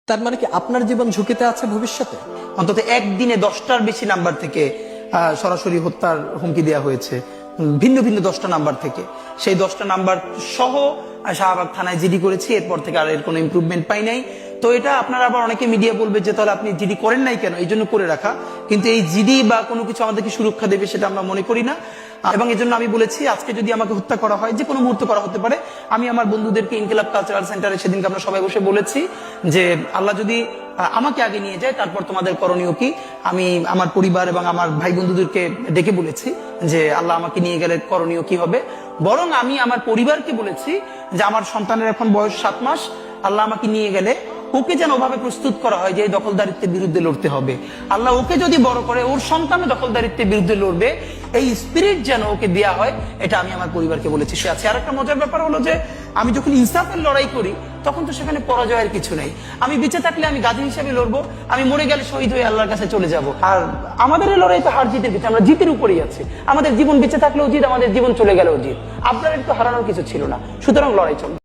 তার মানে কি আপনার জীবন ঝুঁকিতে আছে ভবিষ্যতে? অন্তত একদিনে 10টার বেশি নাম্বার থেকে সরাসরি হত্যার হুমকি দেওয়া হয়েছে, ভিন্ন ভিন্ন 10টা নাম্বার থেকে। সেই 10টা নাম্বার সহ শাহবাগ থানায় জিডি করেছি, এরপর থেকে আর এর কোনো ইমপ্রুভমেন্ট পাই নাই। তো এটা আপনারা আবার অনেকে মিডিয়া বলবে যে তাহলে আপনি জিডি করেন নাই কেন, এই জন্য করে রাখা। কিন্তু এই জিডি বা কোনো কিছু আমাদেরকে সুরক্ষা দেবে সেটা আমরা মনে করি না। এবং এই জন্য আমি বলেছি আজকে যদি আমাকে হত্যা করা হয়, যে কোনো মুহূর্তে করা হতে পারে। আমি আমার বন্ধুদেরকে ইনকিলাব কালচারাল সেন্টারে সেদিনকে আমরা সবাই বসে বলেছি যে আল্লাহ যদি আমাকে আগে নিয়ে যায় তারপর তোমাদের করণীয় কি। আমি আমার পরিবার এবং আমার ভাই বন্ধুদেরকে ডেকে বলেছি যে আল্লাহ আমাকে নিয়ে গেলে করণীয় কি হবে। বরং আমি আমার পরিবারকে বলেছি যে আমার সন্তানের এখন বয়স 7 মাস, আল্লাহ আমাকে নিয়ে গেলে ওকে যেন ওভাবে প্রস্তুত করা হয় যে এই দখলদারিত্বের বিরুদ্ধে লড়তে হবে। আল্লাহ ওকে যদি বড় করে ওর সন্তানের দখলদারিত্বের বিরুদ্ধে লড়বে, এই স্পিরিট যেন ওকে দেয়া হয়, এটা আমি আমার পরিবারকে বলেছি। সে আছে। আর একটা মজার ব্যাপার হলো যে আমি যখন ইনসাফের লড়াই করি তখন তো সেখানে পরাজয়ের কিছু নেই। আমি বেঁচে থাকলে আমি গাজী হিসেবে লড়বো, আমি মরে গেলে শহীদ হয়ে আল্লাহর কাছে চলে যাব। আর আমাদের এই লড়াই তো হার জিতের কিছু, আমরা জিতের উপরেই আছি। আমাদের জীবন বেঁচে থাকলেও জিত, আমাদের জীবন চলে গেলেও জিত। আপনার তো হারানোর কিছু ছিল না, সুতরাং লড়াই চলবে।